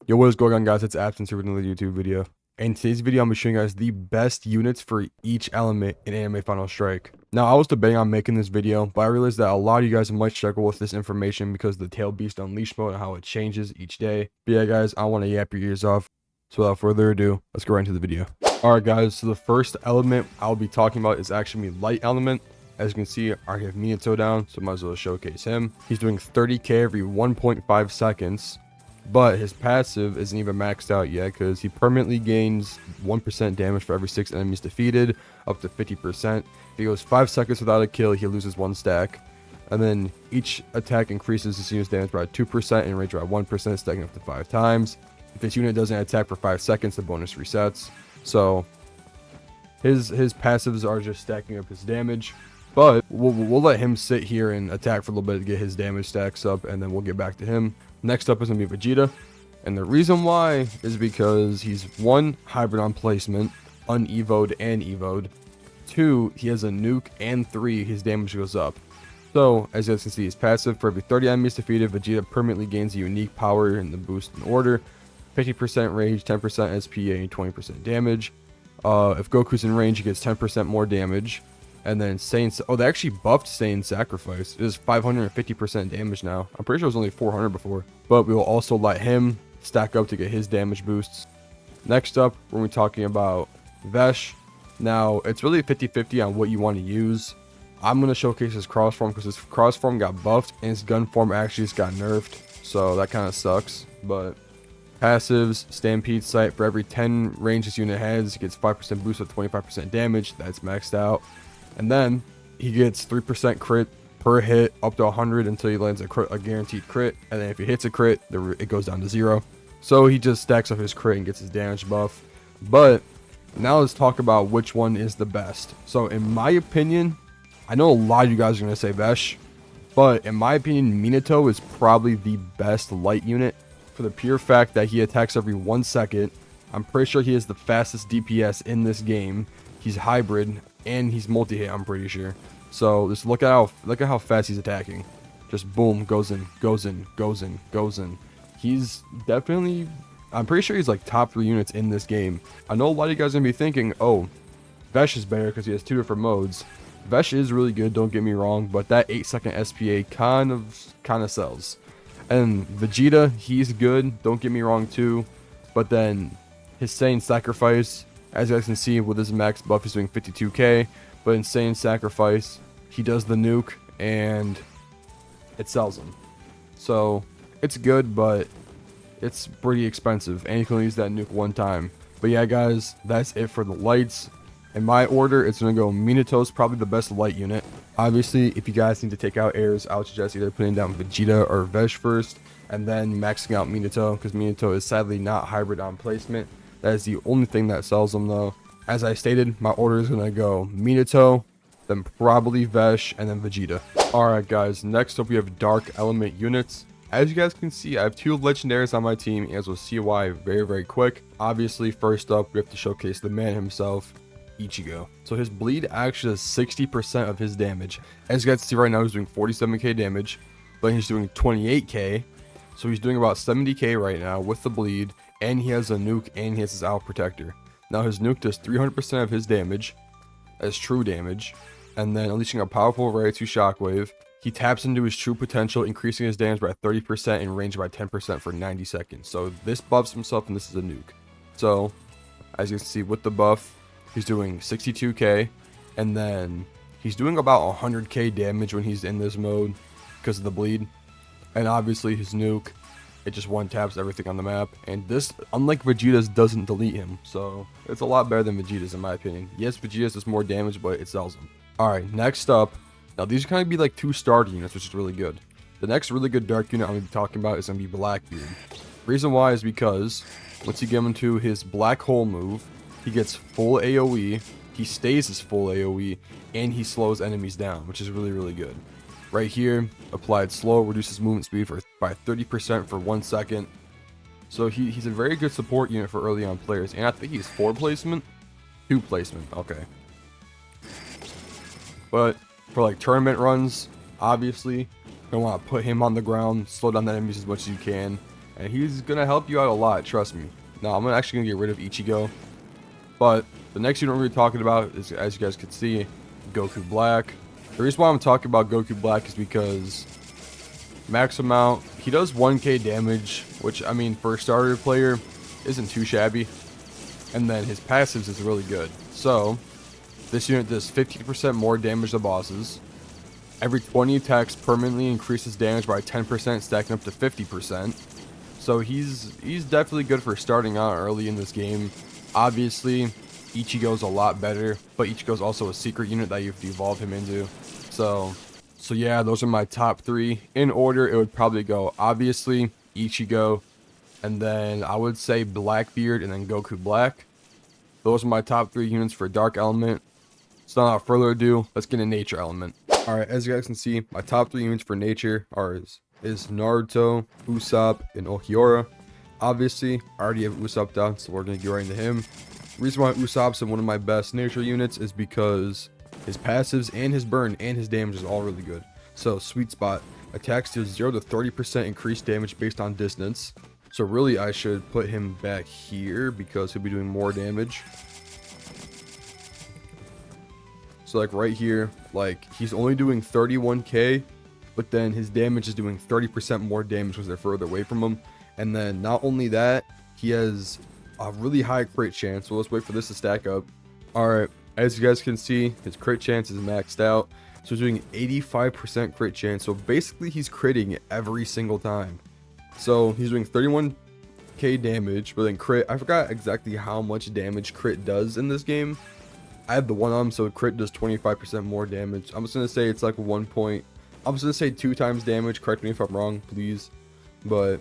Yo, what is going on, guys? It's Absence here with another YouTube video. In today's video, I'm going to show you guys the best units for each element in Anime Final Strike. Now, I was debating on making this video, but I realized that a lot of you guys might struggle with this information because of the Tail Beast Unleashed mode and how it changes each day. But yeah, guys, I want to yap your ears off. So without further ado, let's go right into the video. Alright, guys, so the first element I'll be talking about is actually Light Element. As you can see, I have Minato down, so I might as well showcase him. He's doing 30k every 1.5 seconds. But his passive isn't even maxed out yet because he permanently gains 1% damage for every 6 enemies defeated, up to 50%. If he goes 5 seconds without a kill, he loses 1 stack. And then each attack increases his unit's damage by 2% and range by 1%, stacking up to 5 times. If this unit doesn't attack for 5 seconds, the bonus resets. So his passives are just stacking up his damage. But we'll let him sit here and attack for a little bit to get his damage stacks up, and then we'll get back to him. Next up is going to be Vegeta. And the reason why is because he's 1, hybrid on placement, unevoed and evoed. 2, he has a nuke, and 3, his damage goes up. So, as you guys can see, his passive, for every 30 enemies defeated, Vegeta permanently gains a unique power in the boost in order. 50% range, 10% SP, and 20% damage. If Goku's in range, he gets 10% more damage. And then Saiyan, oh, they actually buffed Saiyan Sacrifice. It is 550% damage now. I'm pretty sure it was only 400 before. But we will also let him stack up to get his damage boosts. Next up, we're going to be talking about Vesh. Now, it's really 50-50 on what you want to use. I'm going to showcase his cross form because his cross form got buffed and his gun form actually just got nerfed. So that kind of sucks. But passives, Stampede Sight, for every 10 range this unit has, he gets 5% boost with 25% damage. That's maxed out. And then he gets 3% crit per hit up to 100 until he lands a guaranteed crit. And then if he hits a crit, it goes down to 0. So he just stacks up his crit and gets his damage buff. But now let's talk about which one is the best. So in my opinion, I know a lot of you guys are going to say Vesh, but in my opinion, Minato is probably the best light unit for the pure fact that he attacks every 1 second. I'm pretty sure he is the fastest DPS in this game. He's hybrid and he's multi-hit, I'm pretty sure. So just look at how fast he's attacking. Just boom, goes in, goes in, goes in, goes in. He's definitely, I'm pretty sure he's like top 3 units in this game. I know a lot of you guys are gonna be thinking, oh, Vesh is better because he has 2 different modes. Vesh is really good, don't get me wrong, but that 8-second SPA kind of sells. And Vegeta, he's good, don't get me wrong too, but then his Saiyan Sacrifice, as you guys can see with his max buff, he's doing 52k, but in Saiyan Sacrifice, he does the nuke and it sells him. So it's good, but it's pretty expensive, and you can only use that nuke 1 time. But yeah, guys, that's it for the lights. In my order, it's going to go Minato's probably the best light unit. Obviously, if you guys need to take out airs, I would suggest either putting down Vegeta or Vesh first, and then maxing out Minato, because Minato is sadly not hybrid on placement. That is the only thing that sells them, though. As I stated, my order is going to go Minato, then probably Vesh, and then Vegeta. Alright, guys, next up we have Dark Element units. As you guys can see, I have 2 legendaries on my team, as we'll see why very quick. Obviously, first up, we have to showcase the man himself, Ichigo. So his bleed actually does 60% of his damage. As you guys see right now, he's doing 47k damage, but he's doing 28k. So he's doing about 70k right now with the bleed, and he has a nuke, and he has his Owl Protector. Now his nuke does 300% of his damage as true damage, and then unleashing a powerful Ray 2 Shockwave. He taps into his true potential, increasing his damage by 30% and range by 10% for 90 seconds. So this buffs himself, and this is a nuke. So as you can see with the buff, he's doing 62k, and then he's doing about 100k damage when he's in this mode because of the bleed. And obviously his nuke, it just 1-taps everything on the map, and this, unlike Vegeta's, doesn't delete him, so it's a lot better than Vegeta's in my opinion. Yes, Vegeta's does more damage, but it sells him. Alright, next up, now these are kind of be like 2 starter units, which is really good. The next really good dark unit I'm going to be talking about is going to be Blackbeard. Reason why is because once you get him into his Black Hole move, he gets full AoE, he stays his full AoE, and he slows enemies down, which is really good. Right here, applied slow, reduces movement speed by 30% for 1 second. So he's a very good support unit for early on players. And I think he's 4 placement? 2 placement, okay. But for like tournament runs, obviously, you want to put him on the ground, slow down the enemies as much as you can, and he's gonna help you out a lot, trust me. Now I'm actually gonna get rid of Ichigo, but the next unit we're gonna be talking about is, as you guys can see, Goku Black. The reason why I'm talking about Goku Black is because max amount, he does 1k damage, which I mean for a starter player isn't too shabby, and then his passives is really good. So this unit does 15% more damage to bosses. Every 20 attacks permanently increases damage by 10%, stacking up to 50%. So he's definitely good for starting out early in this game. Obviously, Ichigo's a lot better, but Ichigo's also a secret unit that you have to evolve him into. So yeah, those are my top 3. In order, it would probably go, obviously, Ichigo, and then I would say Blackbeard, and then Goku Black. Those are my top 3 units for Dark Element. So without further ado, let's get into Nature Element. Alright, as you guys can see, my top 3 units for Nature is Naruto, Usopp, and Ulquiorra. Obviously, I already have Usopp down, so we're going to get right into him. The reason why Usopp's one of my best Nature units is because his passives and his burn and his damage is all really good. So, sweet spot. Attacks do 0 to 30% increased damage based on distance. So really, I should put him back here because he'll be doing more damage. So like right here, like he's only doing 31k, but then his damage is doing 30% more damage because they're further away from him. And then not only that, he has a really high crit chance. So let's wait for this to stack up. Alright, as you guys can see, his crit chance is maxed out. So he's doing 85% crit chance. So basically he's critting every single time. So he's doing 31k damage, but then crit, I forgot exactly how much damage crit does in this game. I have the one on him, so crit does 25% more damage. I'm just going to say it's like I'm just going to say 2 times damage. Correct me if I'm wrong, please. But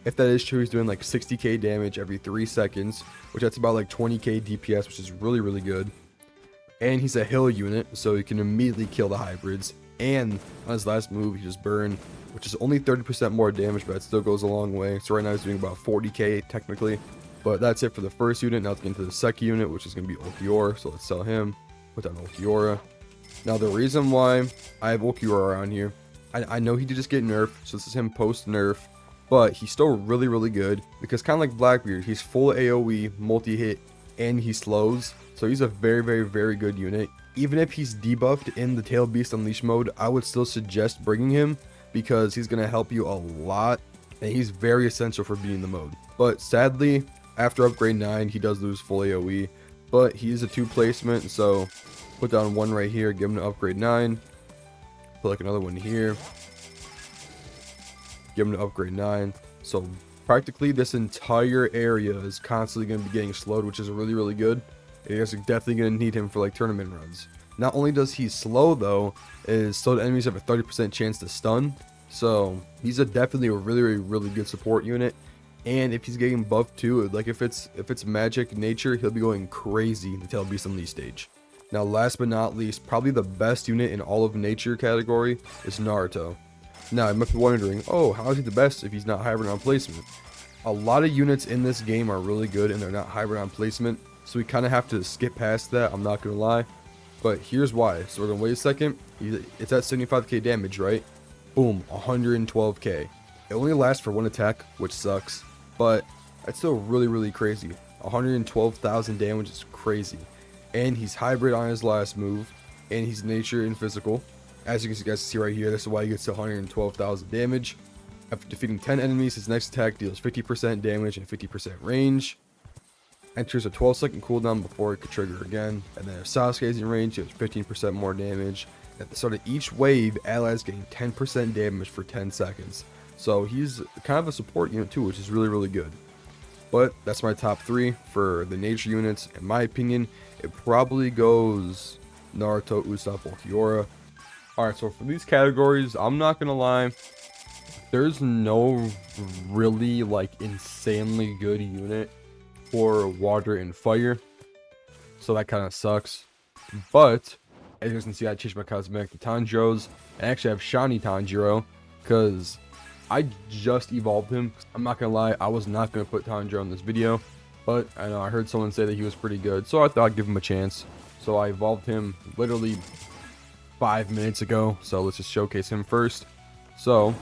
if that is true, he's doing like 60k damage every 3 seconds, which that's about like 20k DPS, which is really, really good. And he's a heal unit, so he can immediately kill the hybrids. And on his last move, he just burned, which is only 30% more damage, but it still goes a long way. So right now he's doing about 40k technically. But that's it for the first unit. Now let's get into the second unit, which is going to be Ulquiorra. So let's sell him. Put down Ulquiorra. Now the reason why I have Ulquiorra around here, I know he did just get nerfed, so this is him post nerf, but he's still really, really good because kind of like Blackbeard, he's full AoE, multi-hit, and he slows. So he's a very, very, very good unit. Even if he's debuffed in the Tail Beast Unleashed mode, I would still suggest bringing him because he's going to help you a lot, and he's very essential for beating the mode. But sadly, after upgrade 9, he does lose full AoE, but he is a 2 placement, so put down 1 right here, give him to upgrade 9, put like another one here, give him to upgrade 9. So practically this entire area is constantly going to be getting slowed, which is really, really good. And you guys are definitely going to need him for like tournament runs. Not only does he slow though, is slowed enemies have a 30% chance to stun, so he's definitely a really, really, really good support unit. And if he's getting buffed too, like if it's magic nature, he'll be going crazy in the Tail Beast Unleashed stage. Now last but not least, probably the best unit in all of nature category is Naruto. Now you might be wondering, oh, how is he the best if he's not hybrid on placement? A lot of units in this game are really good and they're not hybrid on placement, so we kind of have to skip past that, I'm not gonna lie. But here's why. So we're gonna wait a second. It's at 75k damage, right? Boom, 112k. It only lasts for 1 attack, which sucks, but that's still really, really crazy. 112,000 damage is crazy. And he's hybrid on his last move, and he's nature and physical. As you guys see right here, this is why he gets to 112,000 damage. After defeating 10 enemies, his next attack deals 50% damage and 50% range. Enters a 12-second cooldown before it could trigger again. And then if Sasuke is in range, he has 15% more damage. At the start of each wave, allies getting 10% damage for 10 seconds. So he's kind of a support unit too, which is really, really good. But that's my top 3 for the nature units. In my opinion, it probably goes Naruto, Usopp, Ulquiorra. Alright, so for these categories, I'm not gonna lie, there's no really like insanely good unit for water and fire, so that kind of sucks. But as you guys can see, I changed my cosmetic to Tanjiro's. I actually have shiny Tanjiro because I just evolved him. I'm not gonna lie, I was not gonna put Tanjiro in this video, but I know I heard someone say that he was pretty good, so I thought I'd give him a chance. So I evolved him literally 5 minutes ago, so let's just showcase him first. So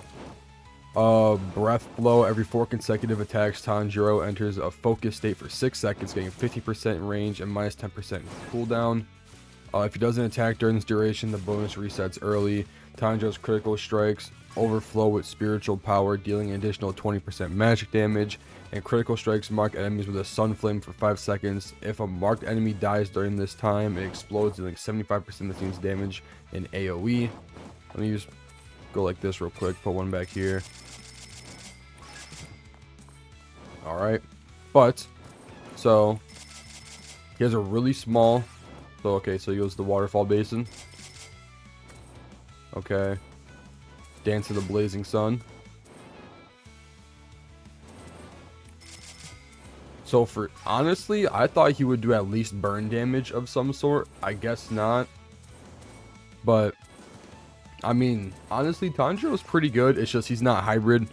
Breath Blow. Every 4 consecutive attacks, Tanjiro enters a focus state for 6 seconds, getting 50% in range and minus 10% cooldown. If he doesn't attack during this duration, the bonus resets early. Tanjiro's critical strikes overflow with spiritual power, dealing an additional 20% magic damage, and critical strikes mark enemies with a sun flame for 5 seconds. If a marked enemy dies during this time, it explodes, dealing 75% of the team's damage in AoE. Let me just go like this real quick, put one back here. Alright, but so he has a really small, so okay, so he goes to the waterfall basin. Okay, Dance of the Blazing Sun. So for honestly, I thought he would do at least burn damage of some sort. I guess not, but I mean, honestly, Tanjiro is pretty good. It's just he's not hybrid,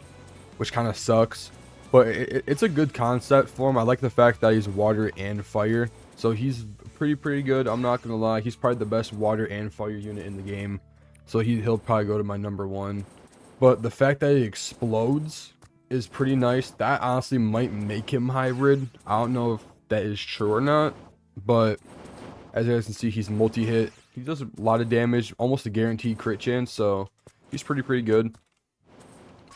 which kind of sucks. But it's a good concept for him. I like the fact that he's water and fire. So he's pretty good. I'm not going to lie. He's probably the best water and fire unit in the game. So he'll probably go to my number 1. But the fact that he explodes is pretty nice. That honestly might make him hybrid. I don't know if that is true or not. But as you guys can see, he's multi-hit. He does a lot of damage. Almost a guaranteed crit chance. So he's pretty good.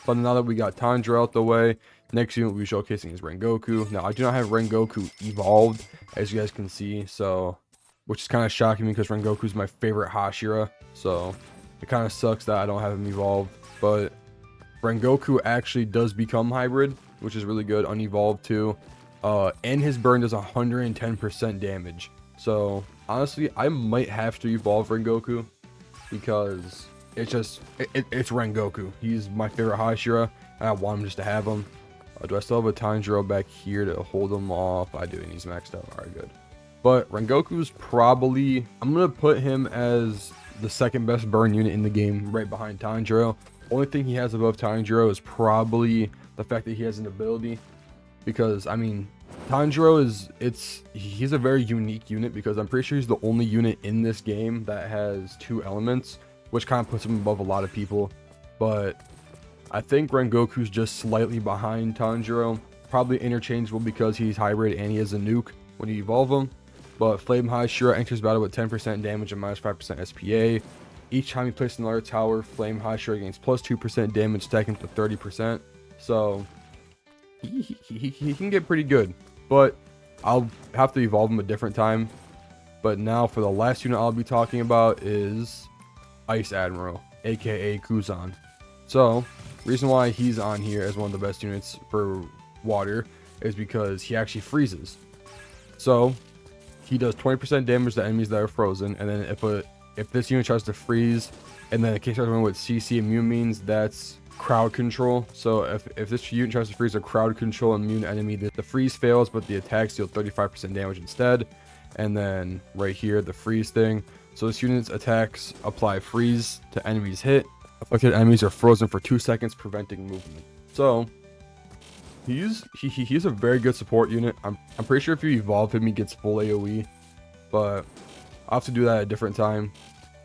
But now that we got Tanjiro out the way, next unit we'll be showcasing is Rengoku. Now, I do not have Rengoku evolved, as you guys can see, so, which is kind of shocking me because Rengoku is my favorite Hashira, so it kind of sucks that I don't have him evolved. But Rengoku actually does become hybrid, which is really good, unevolved too, and his burn does 110% damage. So, honestly, I might have to evolve Rengoku because it's Rengoku. He's my favorite Hashira, and I want him just to have him. Do I still have a Tanjiro back here to hold him off? I do, and he's maxed out. Alright, good. But Rengoku's probably, I'm going to put him as the second best burn unit in the game, right behind Tanjiro. Only thing he has above Tanjiro is probably the fact that he has an ability. Because, I mean, Tanjiro he's a very unique unit because I'm pretty sure he's the only unit in this game that has 2 elements, which kind of puts him above a lot of people. But I think Rengoku's just slightly behind Tanjiro. Probably interchangeable because he's hybrid and he has a nuke when you evolve him. But Flame Hashira enters battle with 10% damage and minus 5% SPA. Each time you place another tower, Flame Hashira gains plus 2% damage, stacking to 30%. So he can get pretty good. But I'll have to evolve him a different time. But now for the last unit I'll be talking about is Ice Admiral, aka Kuzan. So, reason why he's on here as one of the best units for water is because he actually freezes. So, he does 20% damage to enemies that are frozen, and then if this unit tries to freeze, and then in case everyone with CC immune means that's crowd control. So if this unit tries to freeze a crowd control immune enemy, the freeze fails, but the attacks deal 35% damage instead. And then right here, the freeze thing. So this unit's attacks apply freeze to enemies hit. Affected enemies are frozen for 2 seconds, preventing movement. So he's a very good support unit. I'm pretty sure if you evolve him, he gets full AoE, but I'll have to do that at a different time.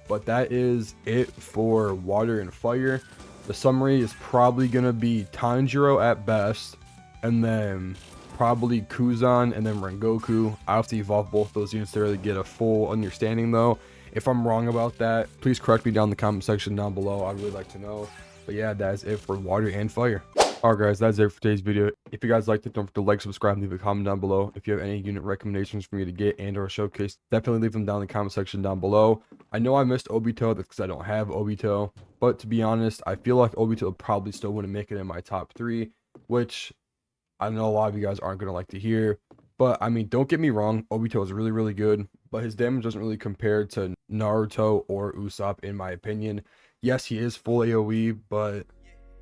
But that is it for water and fire. The summary is probably gonna be Tanjiro at best, and then probably Kuzan, and then Rengoku. I have to evolve both those units to really get a full understanding though. If I'm wrong about that, please correct me down in the comment section down below. I'd really like to know. But yeah, that's it for water and fire. Alright guys, that's it for today's video. If you guys liked it, don't forget to like, subscribe, and leave a comment down below. If you have any unit recommendations for me to get and or showcase, definitely leave them down in the comment section down below. I know I missed Obito because I don't have Obito, but to be honest, I feel like Obito probably still wouldn't make it in my top 3, which I know a lot of you guys aren't going to like to hear. But I mean, don't get me wrong, Obito is really, really good, but his damage doesn't really compare to Naruto or Usopp in my opinion. Yes, he is full AoE, but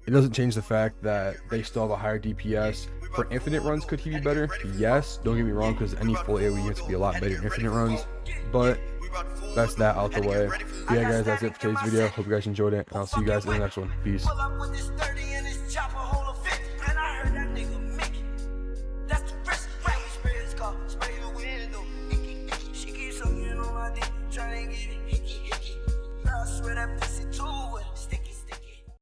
it doesn't change the fact that they still have a higher DPS. For infinite runs, could he be better? Yes, don't get me wrong, because any full AoE units would be a lot better in infinite runs. But that's that out the way. But yeah guys, that's it for today's video. Hope you guys enjoyed it, and I'll see you guys in the next one. Peace.